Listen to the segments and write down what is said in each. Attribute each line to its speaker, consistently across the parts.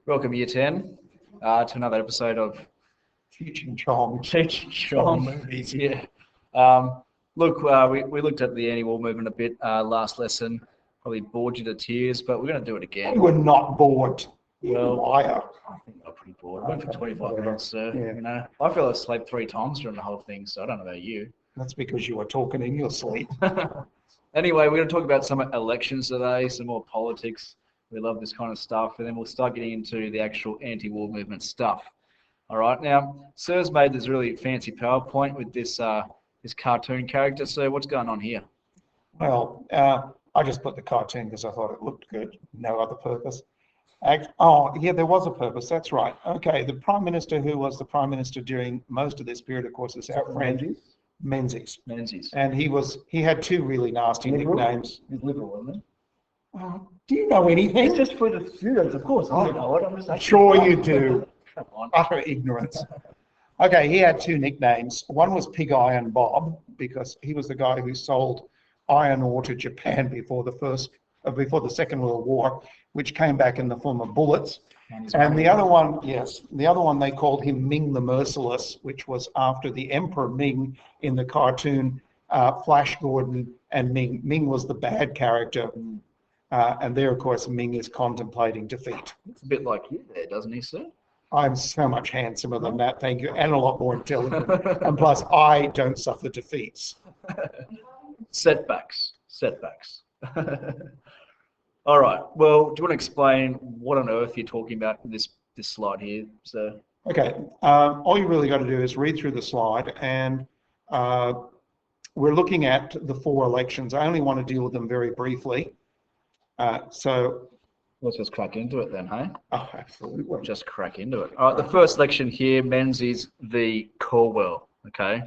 Speaker 1: Welcome, Year 10, to another episode of
Speaker 2: Teaching Chong.
Speaker 1: Teaching Chong.
Speaker 2: Movies.
Speaker 1: Yeah. Look, we looked at the anti-war movement a bit last lesson. Probably bored you to tears, but we're going to do it
Speaker 2: We
Speaker 1: again.
Speaker 2: were not bored. You
Speaker 1: Well,
Speaker 2: liar.
Speaker 1: I think I'm pretty bored. I went for 25
Speaker 2: Okay.
Speaker 1: minutes, so,
Speaker 2: Yeah.
Speaker 1: I feel asleep 3 times during the whole thing, so I don't know about you.
Speaker 2: That's because you were talking in your sleep.
Speaker 1: Anyway, we're going to talk about some elections today, some more politics. We love this kind of stuff, and then we'll start getting into the actual anti-war movement stuff. All right, now, Sir's made this really fancy PowerPoint with this this cartoon character. So what's going on here?
Speaker 2: Well, I just put the cartoon because I thought it looked good. No other purpose. Oh, yeah, there was a purpose. That's right. Okay, the Prime Minister who was the Prime Minister during most of this period, of course, is our friend Menzies.
Speaker 1: Menzies.
Speaker 2: And he had 2 really nasty nicknames.
Speaker 1: He's liberal, isn't he?
Speaker 2: Do you know anything?
Speaker 1: It's just for the students, of course. I know it. I'm just
Speaker 2: Sure you do.
Speaker 1: Come on.
Speaker 2: Utter ignorance. Okay, he had 2 nicknames. One was Pig Iron Bob because he was the guy who sold iron ore to Japan before the Second World War, which came back in the form of bullets. And the other one they called him Ming the Merciless, which was after the Emperor Ming in the cartoon Flash Gordon and Ming. Ming was the bad character. And there, of course, Ming is contemplating defeat.
Speaker 1: It's a bit like you there, doesn't he, sir?
Speaker 2: I'm so much handsomer than that, thank you, and a lot more intelligent. And plus, I don't suffer defeats.
Speaker 1: Setbacks. All right. Well, do you want to explain what on earth you're talking about in this slide here, sir?
Speaker 2: Okay. All you really got to do is read through the slide, and we're looking at the 4 elections. I only want to deal with them very briefly. So
Speaker 1: let's just crack into it then, hey?
Speaker 2: Oh, absolutely.
Speaker 1: Just crack into it. All right, the first election here, Menzies v. Caldwell, okay?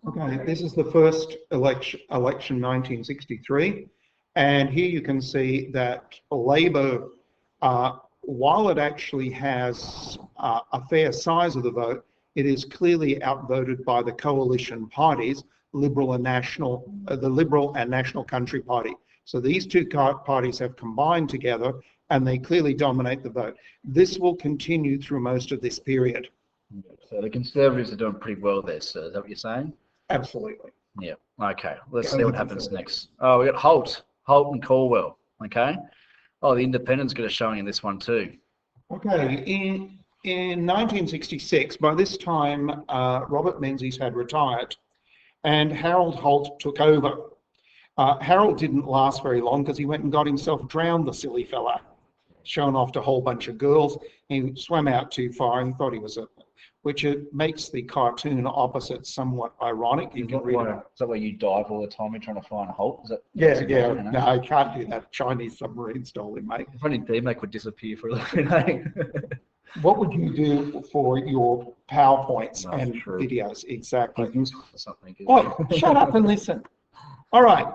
Speaker 2: Okay, this is the first election 1963. And here you can see that Labor, while it actually has a fair size of the vote, it is clearly outvoted by the coalition parties, the Liberal and National Country Party. So these 2 parties have combined together and they clearly dominate the vote. This will continue through most of this period.
Speaker 1: So the Conservatives are doing pretty well there, sir. Is that what you're saying?
Speaker 2: Absolutely.
Speaker 1: Yeah. Okay. Let's see what happens next. Oh, we got Holt and Caldwell. Okay. Oh, the Independents got a showing in this one too.
Speaker 2: Okay. In 1966, by this time, Robert Menzies had retired and Harold Holt took over. Harold didn't last very long because he went and got himself drowned, the silly fella, shown off to a whole bunch of girls. He swam out too far and thought he was which makes the cartoon opposite somewhat ironic. You can read it.
Speaker 1: Is that where you dive all the time and trying to find Holt? Is that?
Speaker 2: Yeah. No, I can't do that. Chinese submarine stole him, mate.
Speaker 1: If only DMAC would disappear for a little bit.
Speaker 2: What would you do for your PowerPoints and videos? Exactly.
Speaker 1: Useful for something.
Speaker 2: Oh, shut up and listen. All right.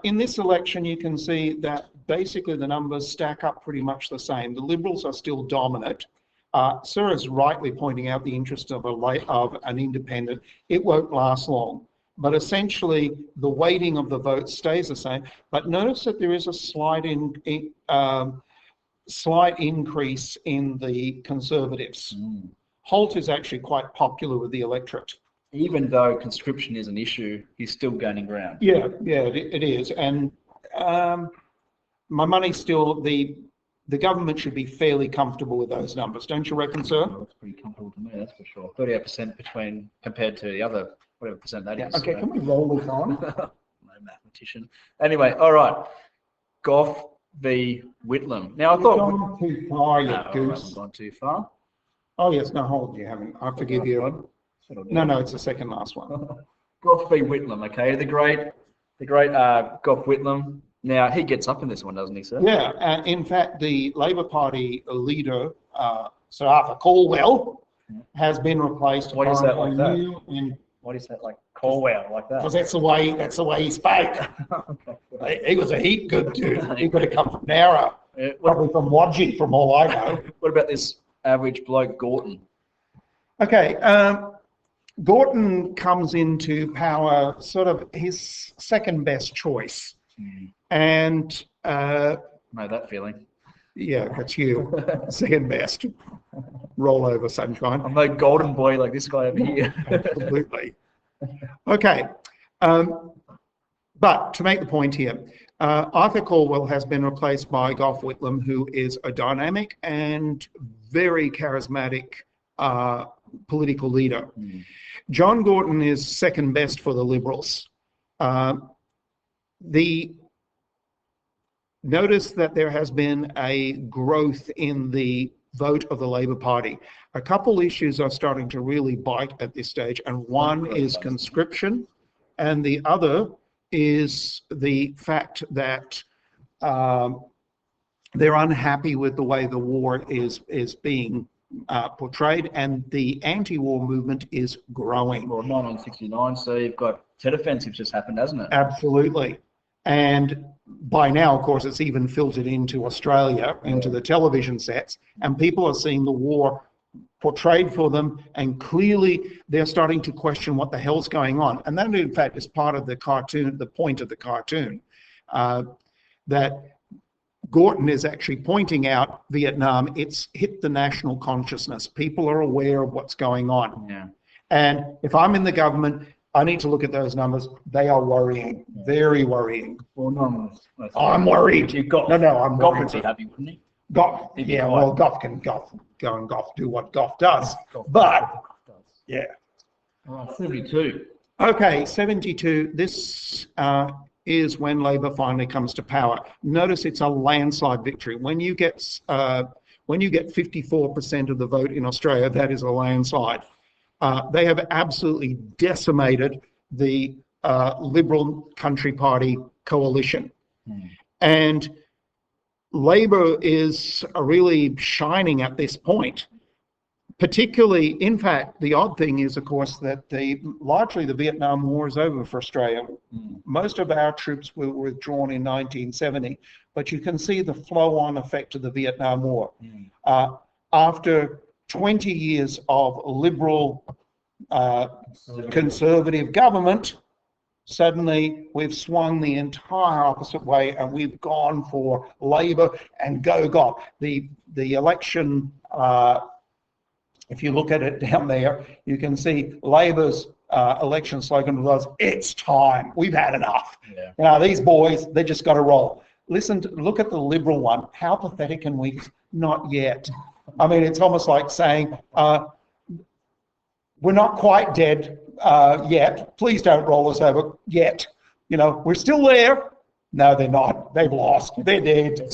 Speaker 2: In this election, you can see that basically the numbers stack up pretty much the same. The Liberals are still dominant. Sir is rightly pointing out the interest of an independent. It won't last long. But essentially, the weighting of the vote stays the same. But notice that there is a slight increase in the Conservatives. Holt is actually quite popular with the electorate.
Speaker 1: Even though conscription is an issue, he's still gaining ground.
Speaker 2: Yeah, it is. And my money's still, the government should be fairly comfortable with those numbers, don't you reckon, sir?
Speaker 1: Well, that's pretty comfortable to me, that's for sure. 38% compared to the other, whatever percent that is.
Speaker 2: Okay, can we roll this on?
Speaker 1: No mathematician. Anyway, all right. Gough v. Whitlam. Now, I thought...
Speaker 2: Gone too far, you goose.
Speaker 1: I haven't gone too far.
Speaker 2: Oh, yes, no, hold, you haven't. I forgive you. No, it's the second last one.
Speaker 1: Gough v. Whitlam, okay? The great Gough Whitlam. Now, he gets up in this one, doesn't he, sir?
Speaker 2: Yeah, in fact, the Labor Party leader, Sir Arthur Caldwell, has been replaced.
Speaker 1: Why is that like that? Why is that like Caldwell like that?
Speaker 2: Because that's the way he spoke. Okay. He was a heap good dude. He could have come from Nowra, probably from Wadji, from all I know.
Speaker 1: What about this average bloke, Gorton?
Speaker 2: Okay, Gorton comes into power sort of his second best choice. And
Speaker 1: know that feeling.
Speaker 2: Yeah, that's you. Second best. Roll over, sunshine.
Speaker 1: I'm no golden boy like this guy over here.
Speaker 2: Absolutely. Okay. But to make the point here, Arthur Caldwell has been replaced by Gough Whitlam, who is a dynamic and very charismatic political leader. John Gorton is second best for the Liberals. Notice that there has been a growth in the vote of the Labor Party. A couple issues are starting to really bite at this stage, and one is conscription, and the other is the fact that they're unhappy with the way the war is being portrayed, and the anti-war movement is growing.
Speaker 1: Well, 1969, so you've got Tet Offensive just happened, hasn't it?
Speaker 2: Absolutely. And by now, of course, it's even filtered into Australia, into the television sets, and people are seeing the war portrayed for them, and clearly they're starting to question what the hell's going on. And that, in fact, is part of the cartoon, the point of the cartoon, that Gorton is actually pointing out Vietnam. It's hit the national consciousness. People are aware of what's going on.
Speaker 1: Yeah.
Speaker 2: And if I'm in the government, I need to look at those numbers. They are worrying, very worrying.
Speaker 1: Well, no,
Speaker 2: I'm worried.
Speaker 1: You've got,
Speaker 2: No, I'm
Speaker 1: Gough
Speaker 2: worried.
Speaker 1: would be happy, wouldn't he?
Speaker 2: Gough, yeah, well, Gough can go and Gough do what Gough does. But, yeah.
Speaker 1: Oh, 72.
Speaker 2: Okay, 72. This is when Labor finally comes to power. Notice it's a landslide victory. When you get 54% of the vote in Australia, that is a landslide. They have absolutely decimated the Liberal Country Party coalition. And Labor is really shining at this point. Particularly, in fact, the odd thing is, of course, that largely the Vietnam War is over for Australia. Most of our troops were withdrawn in 1970, but you can see the flow-on effect of the Vietnam War. After 20 years of liberal, conservative government, suddenly we've swung the entire opposite way, and we've gone for Labor and go Gough. The election, if you look at it down there, you can see Labor's election slogan was, "It's time. We've had enough."
Speaker 1: Yeah.
Speaker 2: You know, these boys, they just got to roll. Look at the Liberal one. How pathetic can we? Not yet. I mean, it's almost like saying, we're not quite dead yet. Please don't roll us over yet. You know, we're still there. No, they're not. They've lost. They're dead.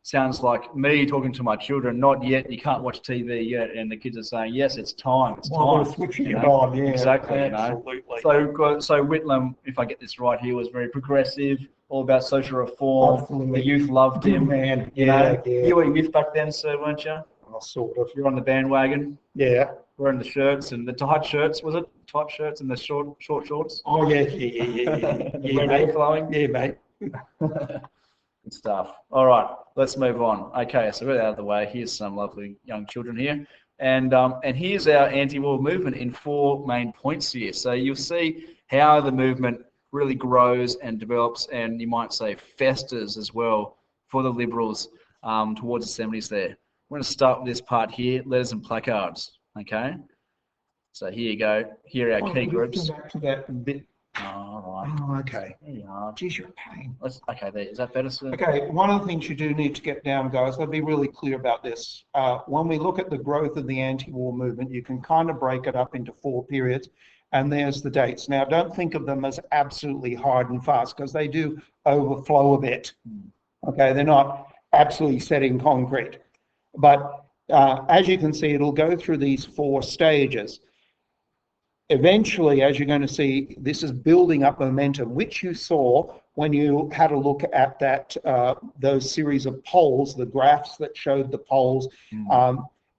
Speaker 1: Sounds like me talking to my children. Not yet. You can't watch TV yet, and the kids are saying, "Yes, it's time. It's time."
Speaker 2: We're switching it on. Yeah,
Speaker 1: exactly.
Speaker 2: Absolutely.
Speaker 1: So Whitlam, if I get this right here, was very progressive, all about social reform.
Speaker 2: Absolutely.
Speaker 1: The youth loved him.
Speaker 2: Man,
Speaker 1: Yeah. You were youth back then, sir, weren't you?
Speaker 2: Oh, sort of.
Speaker 1: You're on the bandwagon.
Speaker 2: Yeah.
Speaker 1: Wearing the shirts and the tight shirts. Was it tight shirts and the short shorts?
Speaker 2: Oh yeah,
Speaker 1: Yeah, mate. Flowing.
Speaker 2: Yeah, mate.
Speaker 1: Good stuff. All right, let's move on. Okay, so we're out of the way. Here's some lovely young children here. And here's our anti-war movement in 4 main points here. So you'll see how the movement really grows and develops, and you might say festers as well for the Liberals towards the 70s there. We're going to start with this part here, letters and placards. Okay? So here you go. Here are our key groups.
Speaker 2: Back to that bit.
Speaker 1: All right.
Speaker 2: Oh, okay.
Speaker 1: There you are.
Speaker 2: Geez, you're a pain.
Speaker 1: Okay, there. Is that better, sir?
Speaker 2: Okay, one of the things you do need to get down, guys, let's be really clear about this. When we look at the growth of the anti-war movement, you can kind of break it up into 4 periods, and there's the dates. Now, don't think of them as absolutely hard and fast, because they do overflow a bit. Okay, they're not absolutely set in concrete. But as you can see, it'll go through these 4 stages. Eventually, as you're going to see, this is building up momentum, which you saw when you had a look at that those series of polls, the graphs that showed the polls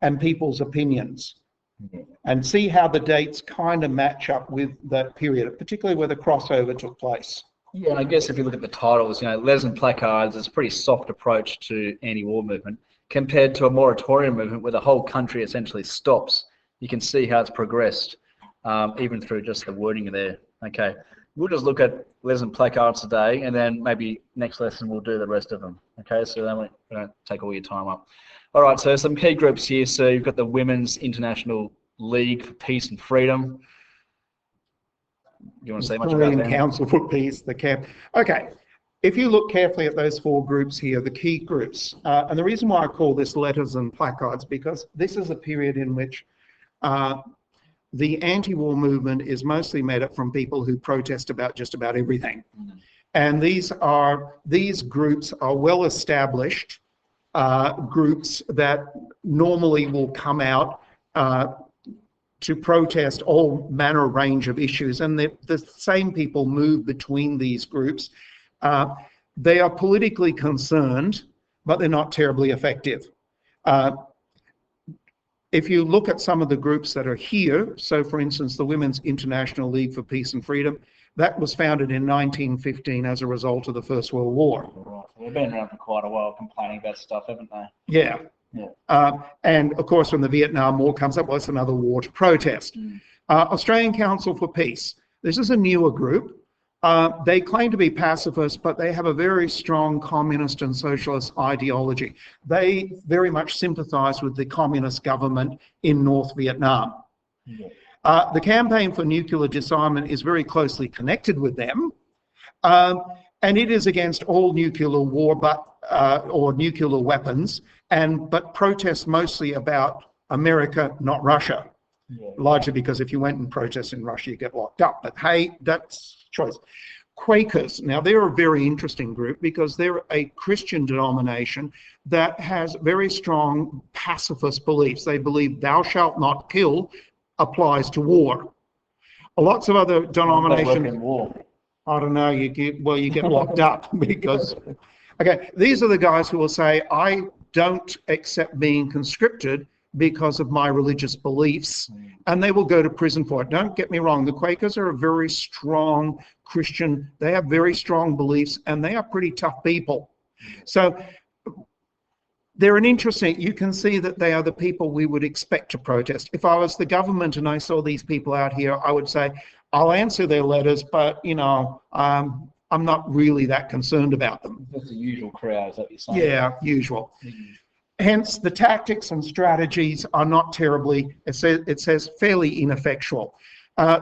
Speaker 2: and people's opinions. And see how the dates kind of match up with that period, particularly where the crossover took place.
Speaker 1: Yeah, and I guess if you look at the titles, you know, letters and placards is a pretty soft approach to anti-war movement compared to a moratorium movement where the whole country essentially stops. You can see how it's progressed. Even through just the wording there. Okay. we'll just look at lesson placards today, and then maybe next lesson we'll do the rest of them. Okay, so then we don't take all your time up. All right, so some key groups here. So you've got the Women's International League for Peace and Freedom. You want to say much about
Speaker 2: Australian
Speaker 1: them?
Speaker 2: Council for Peace, the CAP. Okay, if you look carefully at those 4 groups here, the key groups, and the reason why I call this letters and placards, because this is a period in which the anti-war movement is mostly made up from people who protest about just about everything. And these groups are well-established groups that normally will come out to protest all manner range of issues, and the same people move between these groups. They are politically concerned, but they're not terribly effective. If you look at some of the groups that are here, so for instance, the Women's International League for Peace and Freedom, that was founded in 1915 as a result of the First World War.
Speaker 1: Right. They've been around for quite a while complaining about stuff, haven't they?
Speaker 2: Yeah. And of course, when the Vietnam War comes up, well, it's another war to protest. Australian Council for Peace. This is a newer group. They claim to be pacifists, but they have a very strong communist and socialist ideology. They very much sympathise with the communist government in North Vietnam. The Campaign for Nuclear Disarmament is very closely connected with them, and it is against all nuclear war, or nuclear weapons, but protests mostly about America, not Russia. Largely because if you went and protest in Russia, you get locked up. But hey, that's choice. Quakers, now they're a very interesting group because they're a Christian denomination that has very strong pacifist beliefs. They believe thou shalt not kill applies to war. Lots of other denominations, I don't know, you get locked up because, okay, these are the guys who will say, I don't accept being conscripted because of my religious beliefs, and they will go to prison for it. Don't get me wrong, the Quakers are a very strong Christian, they have very strong beliefs, and they are pretty tough people. So they're an interesting, you can see that they are the people we would expect to protest. If I was the government and I saw these people out here, I would say, I'll answer their letters, but I'm not really that concerned about them.
Speaker 1: That's the usual crowd, is that what you're saying?
Speaker 2: Yeah, usual. Hence, the tactics and strategies are not terribly, it says fairly ineffectual.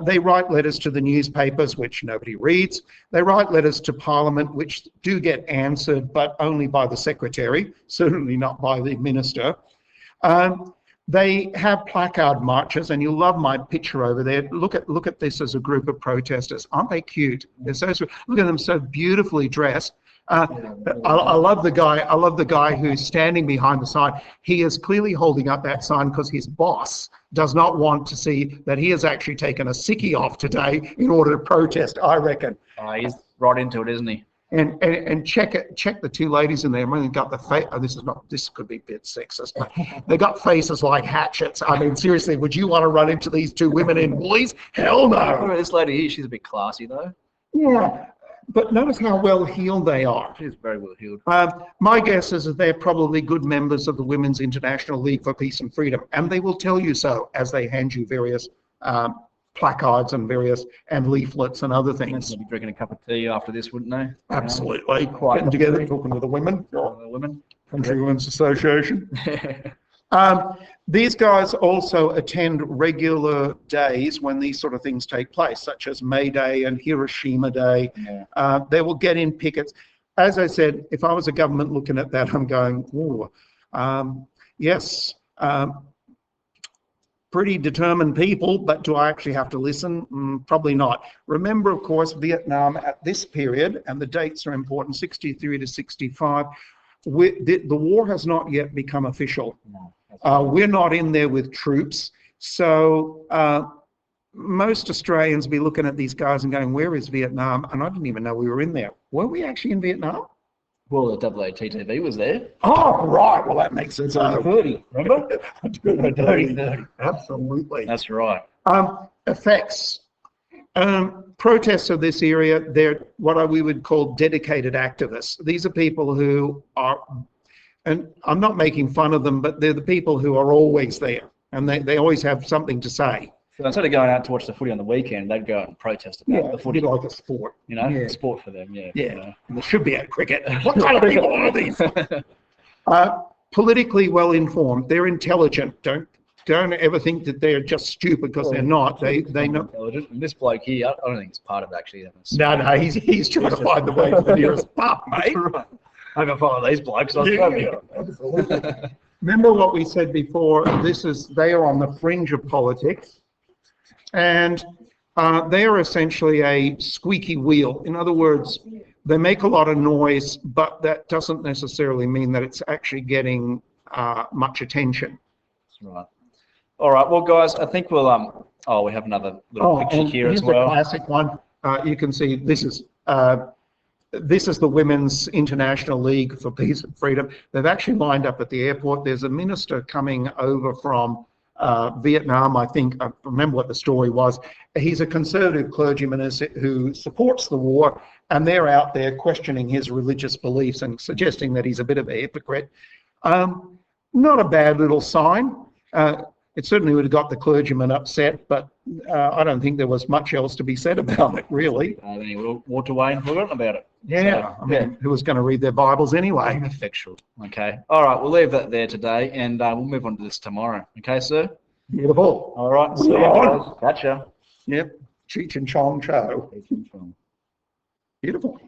Speaker 2: They write letters to the newspapers, which nobody reads. They write letters to Parliament, which do get answered, but only by the Secretary, certainly not by the Minister. They have placard marches, and you'll love my picture over there. Look at this as a group of protesters. Aren't they cute? They're so sweet. Look at them, so beautifully dressed. I love the guy. I love the guy who's standing behind the sign. He is clearly holding up that sign because his boss does not want to see that he has actually taken a sickie off today in order to protest, I reckon.
Speaker 1: He's right into it, isn't he?
Speaker 2: And check the 2 ladies in there. They've got the face. Oh, this could be a bit sexist, but they got faces like hatchets. I mean, seriously, would you want to run into these 2 women in woolies? Hell no.
Speaker 1: This lady here, she's a bit classy though.
Speaker 2: Yeah. But notice how well heeled they are.
Speaker 1: She's very well heeled.
Speaker 2: My guess is that they're probably good members of the Women's International League for Peace and Freedom, and they will tell you so as they hand you various placards and leaflets and other things.
Speaker 1: They'll be drinking a cup of tea after this, wouldn't they?
Speaker 2: Absolutely. Getting together, talking with the women. Country Women's Association. These guys also attend regular days when these sort of things take place, such as May Day and Hiroshima Day. They will get in pickets. As I said, if I was a government looking at that, I'm going, ooh, yes, pretty determined people, but do I actually have to listen? Probably not. Remember, of course, Vietnam at this period, and the dates are important, 63 to 65, the war has not yet become official. We're not in there with troops. So most Australians be looking at these guys and going, where is Vietnam? And I didn't even know we were in there. Were we actually in Vietnam?
Speaker 1: Well, the AATTV was there.
Speaker 2: Oh, right. Well, that makes sense.
Speaker 1: 30, remember?
Speaker 2: 30. Absolutely.
Speaker 1: That's right.
Speaker 2: Effects. Protests of this area, they're what we would call dedicated activists. These are people who are, and I'm not making fun of them, but they're the people who are always there, and they always have something to say.
Speaker 1: So instead of going out to watch the footy on the weekend, they'd go out and protest about
Speaker 2: Yeah,
Speaker 1: the
Speaker 2: it's a
Speaker 1: footy.
Speaker 2: bit like a sport.
Speaker 1: You know,
Speaker 2: Yeah.
Speaker 1: sport for them. Yeah.
Speaker 2: Yeah.
Speaker 1: You know.
Speaker 2: And there should be at cricket. What kind of people are these? Politically well informed. They're intelligent. Don't ever think that they're just stupid because they're not. They know.
Speaker 1: Intelligent. And this bloke here, I don't think it's part of actually.
Speaker 2: No, he's trying to find the way to the nearest pub, mate.
Speaker 1: Right. I can follow these blokes.
Speaker 2: Yeah, absolutely. Remember what we said before. They are on the fringe of politics, and they are essentially a squeaky wheel. In other words, they make a lot of noise, but that doesn't necessarily mean that it's actually getting much attention.
Speaker 1: That's right. All right. Well, guys, I think we'll we have another little picture here as well.
Speaker 2: Here's a classic one. You can see this is the Women's International League for Peace and Freedom. They've actually lined up at the airport. There's a minister coming over from Vietnam, I think. I remember what the story was. He's a conservative clergyman who supports the war, and they're out there questioning his religious beliefs and suggesting that he's a bit of a hypocrite. Not a bad little sign. It certainly would have got the clergyman upset, but I don't think there was much else to be said about it, really.
Speaker 1: Then he walked away and forgotten about it.
Speaker 2: Yeah, I mean, who was going to read their Bibles anyway?
Speaker 1: Effectual. Okay. All right, we'll leave that there today, and we'll move on to this tomorrow. Okay, sir?
Speaker 2: Beautiful.
Speaker 1: All right. See you guys. Gotcha.
Speaker 2: Yep. Cheech and Chong Cho. Beautiful.